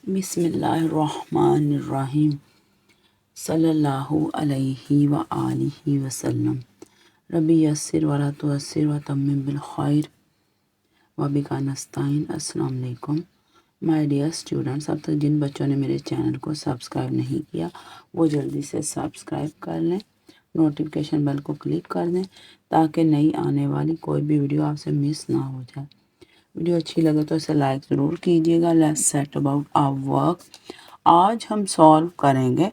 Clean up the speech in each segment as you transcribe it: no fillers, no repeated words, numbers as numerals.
बिस्मिल्लाहिर्रहमानिर्रहीम सल्लल्लाहु अलैहि व आलिहि वसल्लम। रब्बी यस्सिर वला तुअस्सिर व तम्मिम बिल खैर व बिका नस्ताइन। अस्सलाम वालेकुम माय डियर स्टूडेंट्स। अब तक जिन बच्चों ने मेरे चैनल को सब्सक्राइब नहीं किया वो जल्दी से सब्सक्राइब कर लें, नोटिफिकेशन बेल को क्लिक कर दें ताकि नई आने वाली कोई भी वीडियो आपसे मिस ना हो जाए। वीडियो अच्छी लगे तो इसे लाइक ज़रूर कीजिएगा। Let's set about our work. आज हम सॉल्व करेंगे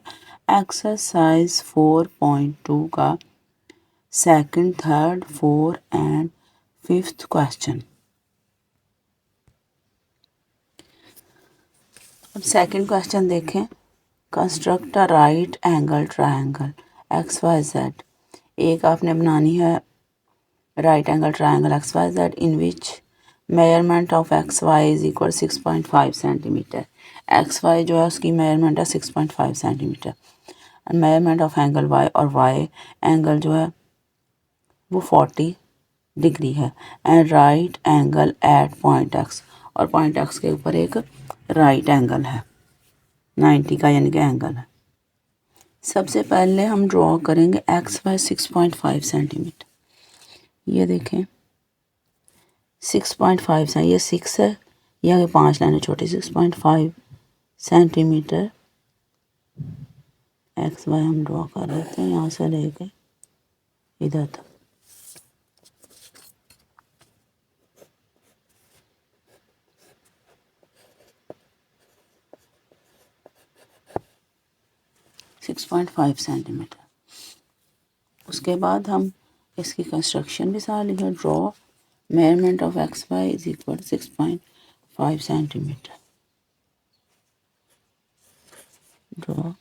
एक्सरसाइज 4.2 का second, third, fourth and fifth question. अब सेकंड क्वेश्चन देखें। Construct a right angle triangle X Y Z. एक आपने बनानी है right angle triangle X Y Z in which measurement of X Y is equal 6.5 centimetre. X Y जो है उसकी measurement है 6.5 centimetre. And measurement of angle Y, और Y angle जो है वो 40 डिग्री है। And right angle at point X, और पॉइंट एक्स के ऊपर एक राइट एंगल है 90 का, यानी कि एंगल है। सबसे पहले हम ड्रॉ करेंगे एक्स वाई 6.5 सेंटीमीटर। ये देखें 6.5 से ये 6 है, यह 5 लाइनें छोटी। 6.5 सेंटीमीटर एक्स वाई हम ड्रॉ कर लेते हैं यहाँ से लेके इधर तक। Six point five centimetre. उसके बाद हम इसकी कंस्ट्रक्शन भी साथ लिखे। Draw measurement of X Y is equal 6.5 centimetre. Draw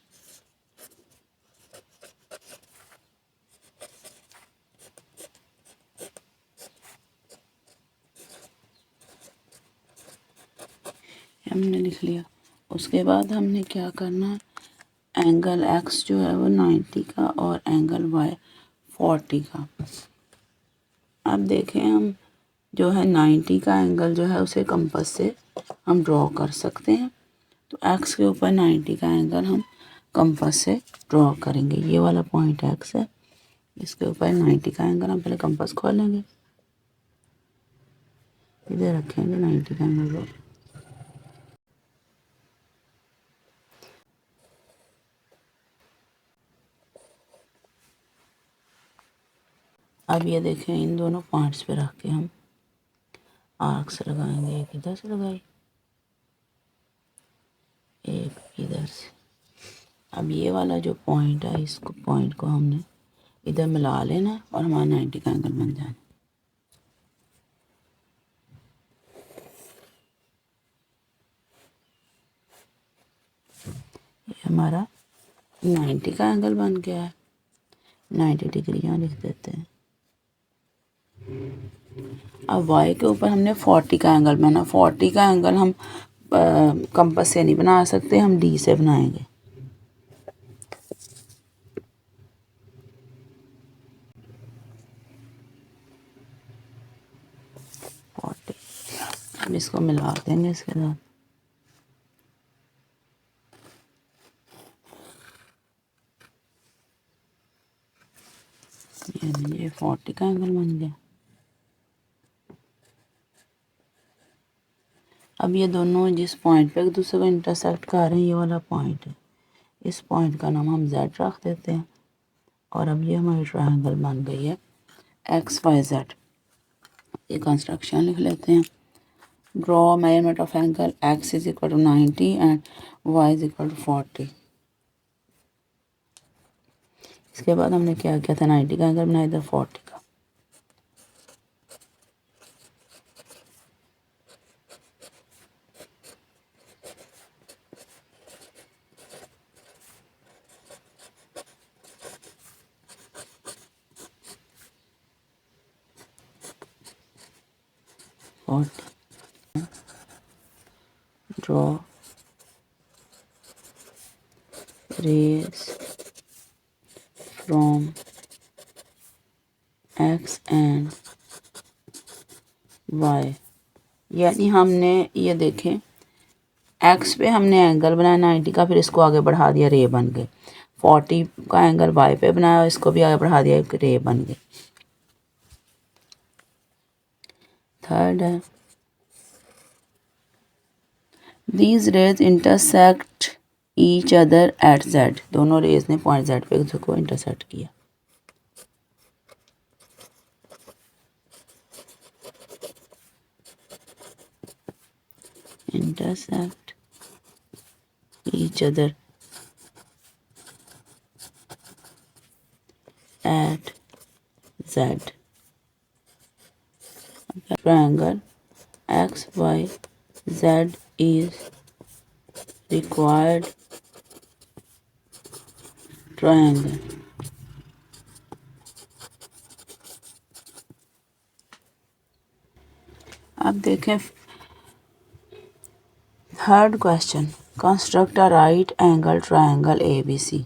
हमने लिख लिया। उसके बाद हमने क्या करना, एंगल एक्स जो है वो 90 का और एंगल वाई 40 का। अब देखें हम जो है 90 का एंगल जो है उसे कंपास से हम ड्रॉ कर सकते हैं। तो एक्स के ऊपर 90 का एंगल हम कंपास से ड्रॉ करेंगे। ये वाला पॉइंट एक्स है, इसके ऊपर 90 का एंगल हम पहले कंपास खोलेंगे, इधर रखेंगे 90 का एंगल ड्रॉ। अब ये देखें इन दोनों पॉइंट्स पे रख के हम आर्क्स लगाएंगे। एक इधर से लगाई, एक इधर से। अब ये वाला जो पॉइंट है इसको पॉइंट को हमने इधर मिला लेना और हमारा 90 का एंगल बन जाना। ये हमारा 90 का एंगल बन गया है। 90 डिग्री यहाँ लिख देते हैं। अब वाई के ऊपर हमने 40 का एंगल बना। 40 का एंगल हम कंपास से नहीं बना सकते, हम डी से बनाएंगे। हम इसको मिला देंगे इसके साथ। ये 40 का एंगल बन गया। अब ये दोनों जिस पॉइंट पे एक दूसरे को इंटरसेक्ट कर रहे हैं, ये वाला पॉइंट है, इस पॉइंट का नाम हम जेड रख देते हैं। और अब ये हमारी ट्रायंगल बन गई है एक्स वाई जेड। ये कंस्ट्रक्शन लिख लेते हैं। Draw measurement of angle X is equal to 90 and Y is equal to 40। इसके बाद हमने क्या किया था, 90 का एंगल बनाया, इधर 40 का। और draw rays from X and Y. यानी हमने ये देखें एक्स पे हमने एंगल बनाया 90 का, फिर इसको आगे बढ़ा दिया, रे बन गए। 40 का एंगल वाई पे बनाया, इसको भी आगे बढ़ा दिया, एक रे बन गए। थर्ड है these raise intersect each other eight Z, दोनों रेज ने पॉइंट जेड पे को इंटरसेक्ट किया। intersect each other at Z. Triangle XYZ is required triangle. अब देखें third question, construct a right angle triangle A B C.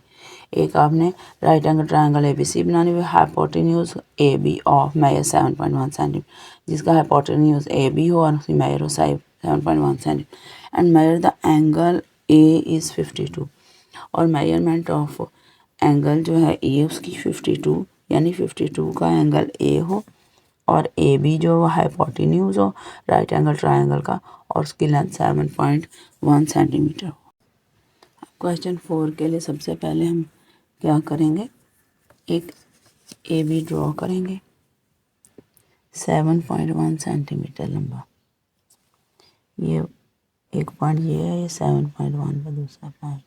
एक आपने right angle triangle A B C बनानी हुई, hypotenuse A B of measure 7.1 centimetre, जिसका hypotenuse A B हो और उसकी मेजर हो 7.1 centimetre, and measure the angle A is 52, और मेजरमेंट ऑफ एंगल जो है ए उसकी 52, यानी 52 का एंगल ए हो और ए बी जो हाइपोटेन्यूज हो राइट एंगल ट्रायंगल का, और उसकी लेंथ 7.1 सेंटीमीटर हो। क्वेश्चन 4 के लिए सबसे पहले हम क्या करेंगे, एक ए बी ड्रॉ करेंगे 7.1 सेंटीमीटर लंबा। ये एक पॉइंट ये है, ये 7.1 का दूसरा पॉइंट।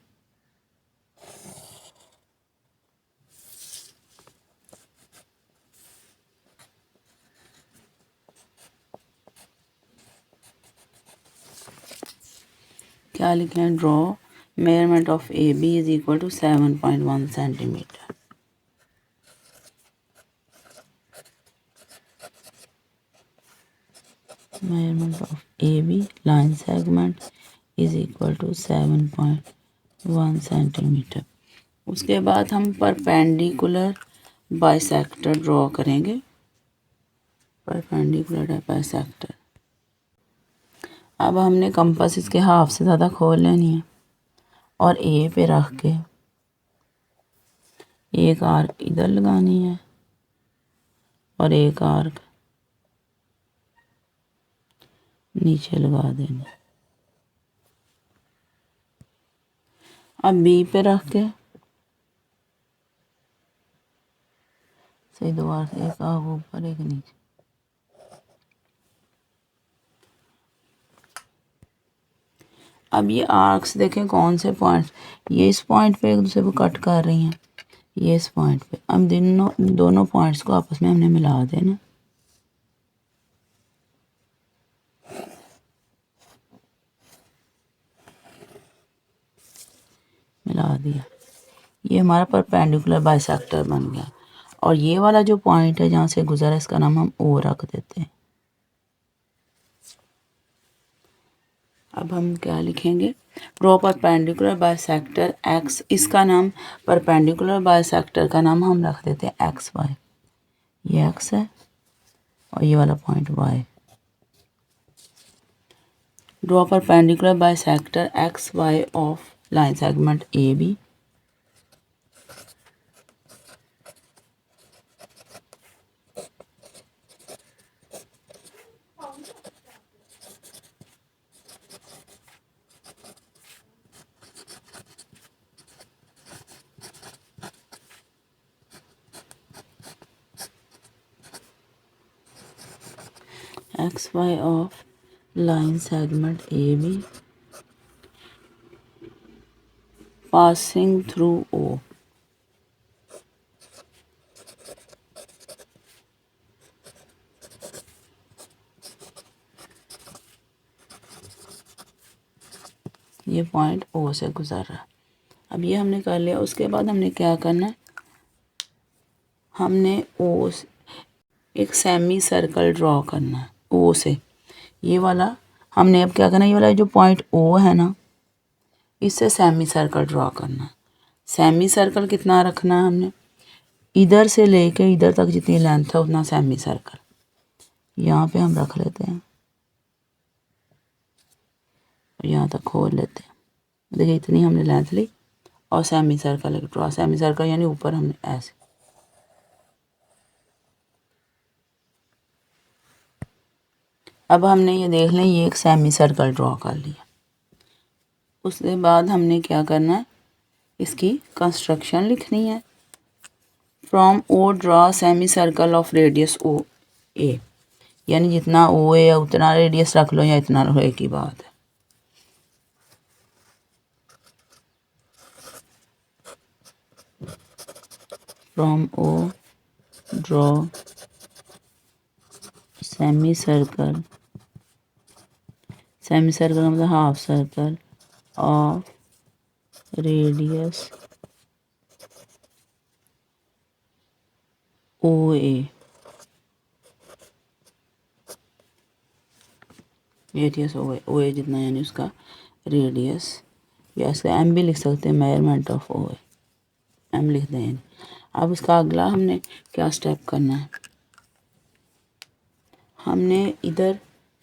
क्या लिखे हैं, draw measurement of A B is equal to 7.1 centimetre. measurement of AB line segment is equal to 7.1 centimetre. उसके बाद हम परपेंडिकुलर बाइसेक्टर ड्रॉ करेंगे, परपेंडिकुलर बाइसेक्टर। अब हमने कंपास इसके हाफ से ज़्यादा खोल लेनी है और ए पे रख के एक आर्क इधर लगानी है और एक आर्क नीचे लगा देना। अब बी पे रख के सही दो आर्क, एक आर्क ऊपर एक नीचे। अब ये आर्क्स देखें कौन से पॉइंट, ये इस पॉइंट पे एक दूसरे को कट कर रही हैं, ये इस पॉइंट पे। अब दोनों पॉइंट्स को आपस में हमने मिला देना। मिला दिया, ये हमारा परपेंडिकुलर बाइसेक्टर बन गया। और ये वाला जो पॉइंट है जहाँ से गुजरा है, इसका नाम हम ओ रख देते हैं। अब हम क्या लिखेंगे, ड्रॉ परपेंडिकुलर बाइसेक्टर एक्स, इसका नाम परपेंडिकुलर बाइसेक्टर का नाम हम रख देते हैं एक्स वाई। ये एक्स है और ये वाला point Y. Draw perpendicular bisector X Y of line segment A B. XY of line segment AB passing through O। ये पॉइंट O से गुजर रहा है। अब ये हमने कर लिया। उसके बाद हमने क्या करना है, हमने O से एक सेमी सर्कल ड्रॉ करना है O से। ये वाला हमने अब क्या करना है, ये वाला जो पॉइंट O है ना, इससे सेमी सर्कल ड्रॉ करना है। सेमी सर्कल कितना रखना है हमने, इधर से लेके इधर तक जितनी लेंथ है उतना सेमी सर्कल यहाँ पे हम रख लेते हैं। यहाँ तक खोल लेते हैं। देखिए इतनी हमने लेंथ ली और semi circle draw, semi circle यानी ऊपर हमने ऐसे। अब हमने ये देख लें ये एक सेमी सर्कल ड्रॉ कर लिया। उसके बाद हमने क्या करना है, इसकी कंस्ट्रक्शन लिखनी है। From O draw semicircle of radius O A, यानी जितना ओ ए है उतना रेडियस रख लो या इतना रखो, एक ही बात है। From O draw semicircle, semicircle मतलब half circle of radius O A, radius O A जितना यानी उसका रेडियस, या इसका एम भी लिख सकते हैं, measurement of O A, M लिख दें। अब इसका अगला हमने क्या स्टेप करना है, हमने इधर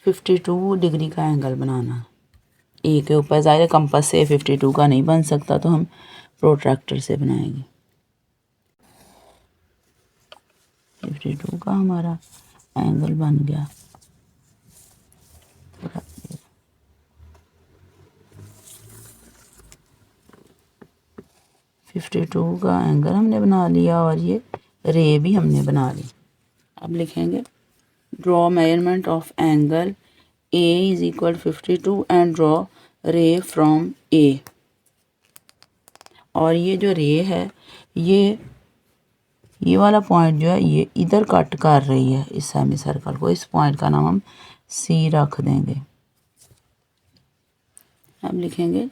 52 डिग्री का एंगल बनाना है ए के ऊपर। ज़ाहिर कंपास से 52 का नहीं बन सकता तो हम प्रोट्रैक्टर से बनाएंगे। 52 का हमारा एंगल बन गया। 52 का एंगल हमने बना लिया और ये रे भी हमने बना ली। अब लिखेंगे draw measurement of angle A is equal 52 and draw रे फ्रॉम ए। और ये जो रे है ये वाला पॉइंट जो है ये इधर कट कर रही है इस सेमी सर्कल को, इस पॉइंट का नाम हम सी रख देंगे। अब लिखेंगे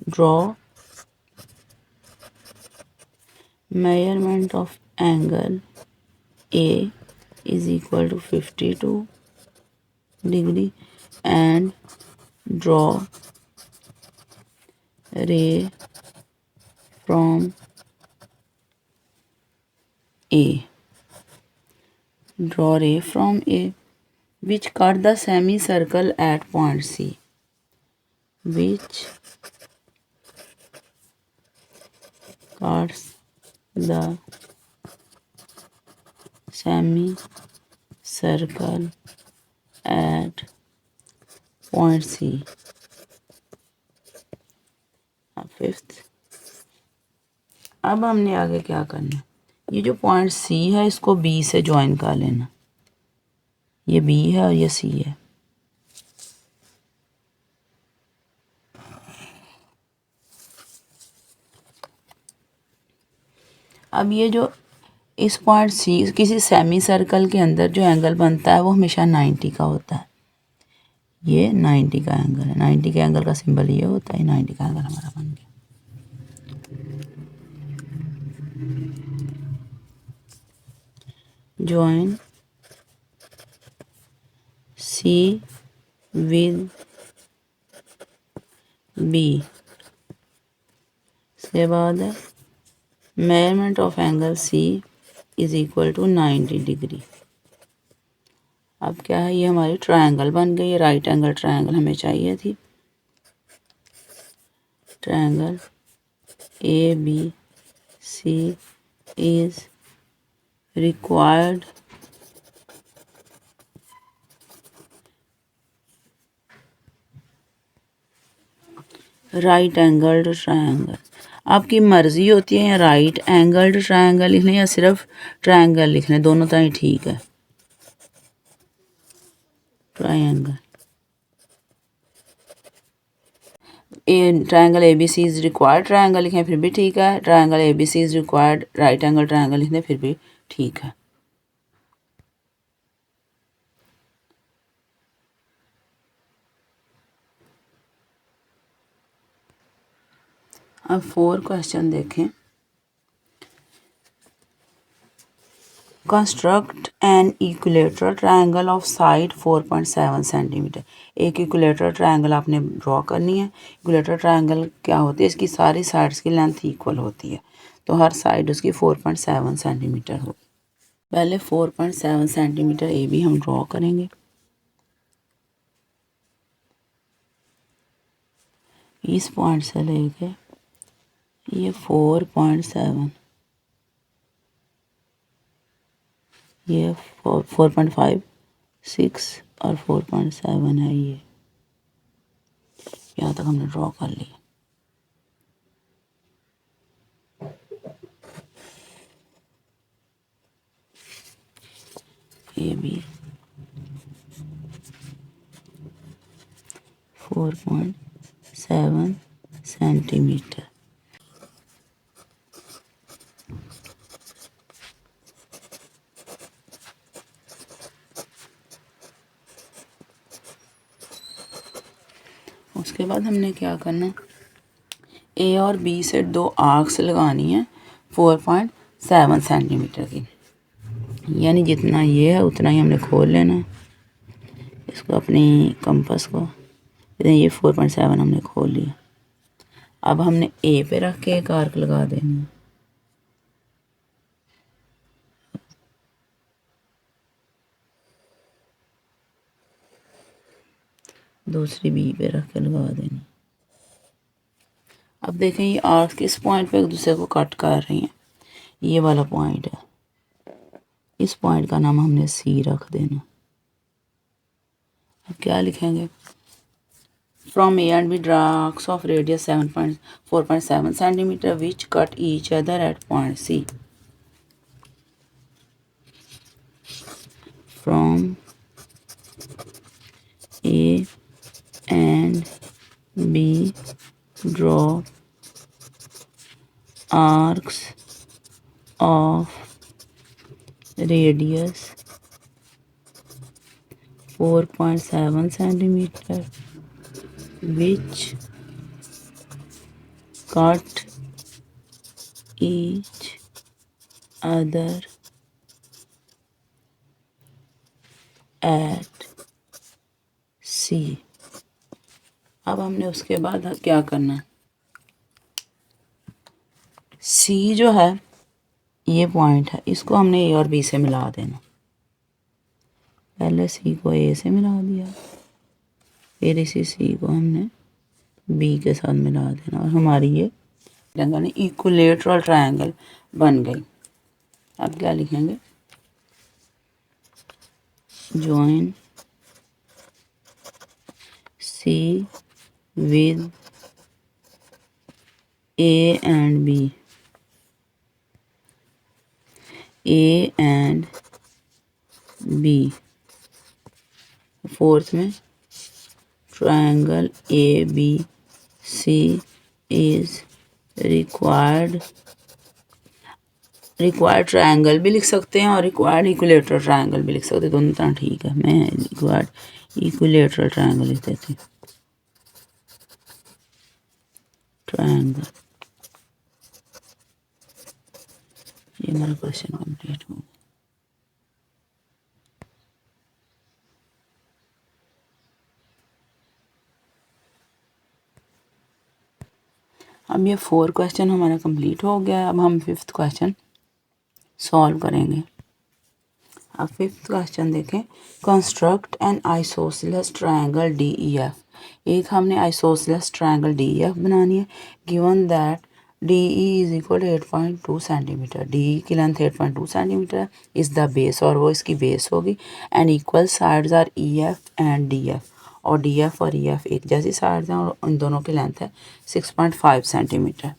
draw measurement of angle A is equal to 52 degree and draw ray from A. Draw ray from A which cut the semicircle at point C. Which cuts the semicircle at point C. अब fifth, अब हमने आगे क्या करना है, ये जो point सी है इसको बी से ज्वाइन कर लेना। ये बी है और ये सी है। अब ये जो इस पॉइंट सी किसी सेमी सर्कल के अंदर जो एंगल बनता है वो हमेशा 90 का होता है। ये 90 का एंगल है, 90 के एंगल का सिंबल ये होता है, 90 का एंगल हमारा बन गया। जॉइन सी विद बी, इसके बाद है measurement of angle C is equal to 90 degree. अब क्या है, ये हमारी ट्रायंगल बन गई, राइट एंगल ट्रायंगल हमें चाहिए थी। Triangle A B C is required right angled triangle. आपकी मर्जी होती है या राइट एंगल्ड ट्रायंगल लिख लें या सिर्फ ट्रायंगल लिख लें, दोनों तरह ठीक है। Triangle triangle A B C is required triangle लिखें फिर भी ठीक है, triangle A B C is required right angle triangle लिखें फिर भी ठीक है। अब 4 क्वेश्चन देखें। Construct an equilateral triangle of side 4.7 centimetre. एक इक्विलेटरल ट्रायंगल आपने ड्रॉ करनी है। इक्विलेटरल ट्रायंगल क्या होती है, इसकी सारी साइड्स की लेंथ इक्वल होती है, तो हर साइड उसकी 4.7 सेंटीमीटर होगी। पहले 4.7 सेंटीमीटर ए बी हम ड्रॉ करेंगे। इस पॉइंट से लेके ये 4.7, ये 4.5, 6 और 4.7 है। ये यहाँ तक हमने ड्रॉ कर लिया। ये भी 4.7 सेंटीमीटर। उसके बाद हमने क्या करना, ए और बी से 2 आर्क्स लगानी है 4.7 सेंटीमीटर की, यानी जितना ये है उतना ही हमने खोल लेना है इसको, अपनी कंपास को। ये 4.7 हमने खोल लिया। अब हमने ए पे रख के एक आर्क लगा देना है, दूसरी बी पे रख के लगा देनी। अब देखें ये आर्क किस पॉइंट पे एक दूसरे को कट कर रही हैं। ये वाला पॉइंट है, इस पॉइंट का नाम हमने सी रख देना। अब क्या लिखेंगे, from A and B draw arcs of radius 4.7 centimetre which cut each other at point C. From A and B draw arcs of radius 4.7 centimeter which cut each other at C। अब हमने उसके बाद क्या करना है, सी जो है ये पॉइंट है, इसको हमने ए और बी से मिला देना। पहले सी को ए से मिला दिया, फिर इसी सी को हमने बी के साथ मिला देना, और हमारी ये ट्रायंगल इक्विलेटरल ट्रायंगल बन गई। अब क्या लिखेंगे, join C with A and B, A and B. Fourth में triangle A B C is required triangle भी लिख सकते हैं और रिक्वायर्ड इक्विलेटरल ट्रायंगल भी लिख सकते हैं, दोनों तरह ठीक है। मैं रिक्वायर्ड इक्विलेटरल ट्रायंगल लिख देती हूँ। ट्रायंगल, ये हमारा क्वेश्चन कंप्लीट हो गया। अब ये 4 क्वेश्चन हमारा कंप्लीट हो गया। अब हम 5th क्वेश्चन सॉल्व करेंगे। अब 5th क्वेश्चन देखें, construct an isosceles triangle D E F. एक हमने isosceles triangle D E F बनानी है, given that D E is equal to 8.2 centimetre. D E की लेंथ 8.2 सेंटीमीटर है, इज द बेस, और वो इसकी बेस होगी, and equal sides are E F and D F, और डी एफ और ई एफ एक जैसी साइड्स हैं, और इन दोनों की लेंथ है 6.5 सेंटीमीटर।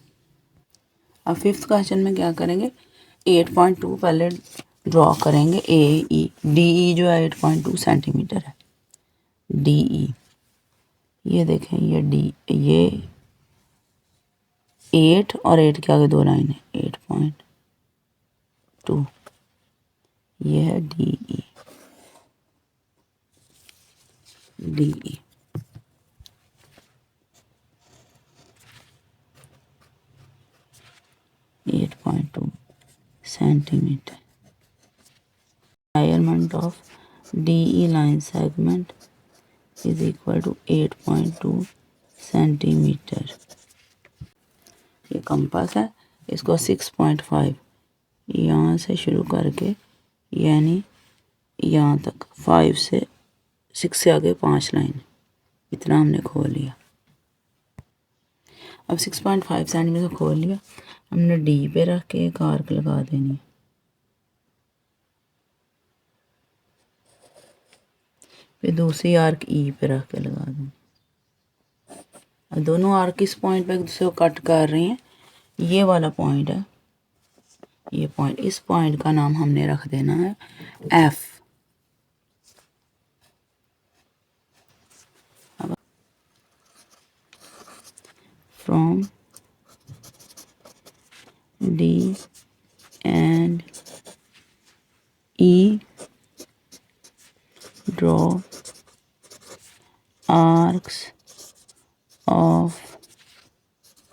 अब 5th क्वेश्चन में क्या करेंगे, 8.2 पहले ड्रॉ करेंगे, ए ई डी ई जो है 8.2 सेंटीमीटर है। डी ई, ये देखें, ये डी, ये 8 और 8 के आगे 2 लाइन है, 8.2, ये है D E. D E 8.2 centimetre. Measurement of DE line segment is equal to 8.2 centimetre. ये कंपास है, इसको 6.5 यहाँ से शुरू करके यानी यहाँ तक 5 से 6 से आगे 5 लाइन, इतना हमने खोल लिया। अब 6.5 सेंटीमीटर खोल लिया, हमने डी पे रख के एक आर्क लगा देनी है। फिर दूसरी आर्क ई पे रख के लगा देंगे। अब दोनों आर्क इस पॉइंट पे एक दूसरे को कट कर रही हैं। ये वाला पॉइंट है, ये पॉइंट, इस पॉइंट का नाम हमने रख देना है F. From D and E draw arcs of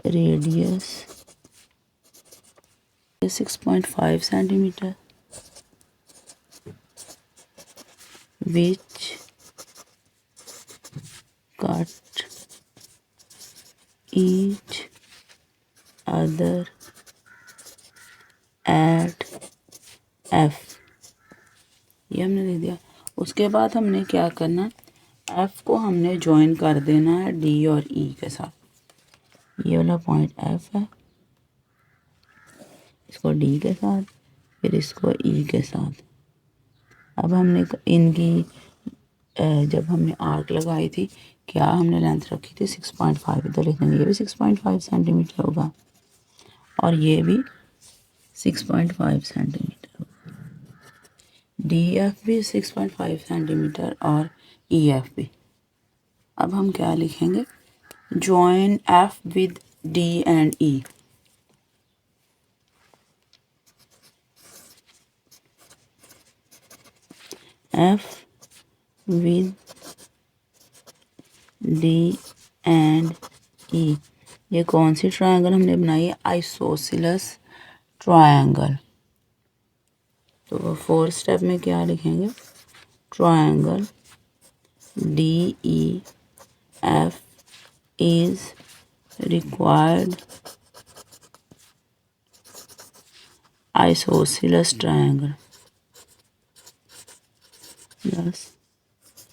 radius 6.5 centimeter which cut each other at F। ये हमने दे दिया। उसके बाद हमने क्या करना है, F को हमने ज्वाइन कर देना है D और E के साथ। ये वाला पॉइंट F है, इसको D के साथ, फिर इसको E के साथ। अब हमने इनकी जब हमने आर्क लगाई थी, क्या हमने लेंथ रखी थी 6.5, इधर लिख देंगे। ये भी 6.5 सेंटीमीटर होगा और ये भी 6.5 सेंटीमीटर होगा। डी एफ भी 6.5 सेंटीमीटर और ई एफ भी। अब हम क्या लिखेंगे, join F with D and E. F with D and E. ये कौन सी ट्रायंगल हमने बनाई है, आइसोसेलेस ट्रायंगल। तो 4th स्टेप में क्या लिखेंगे, triangle D E F is required isosceles triangle plus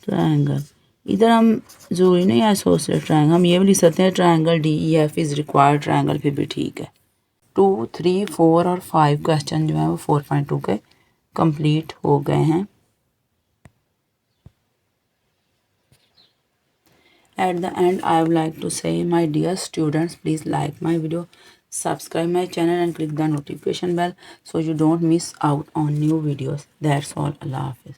triangle. इधर हम जरूरी नहीं आइसोसेलेस ट्रायंगल, हम ये भी लिख सकते हैं triangle D E F is required triangle, फिर भी ठीक है। 2, 3, 4 और 5 क्वेश्चन जो है वो 4.2 के कंप्लीट हो गए हैं। At the end, I would like to say, my dear students, please like my video, subscribe my channel and click the notification bell so you don't miss out on new videos. That's all. Allah Hafiz.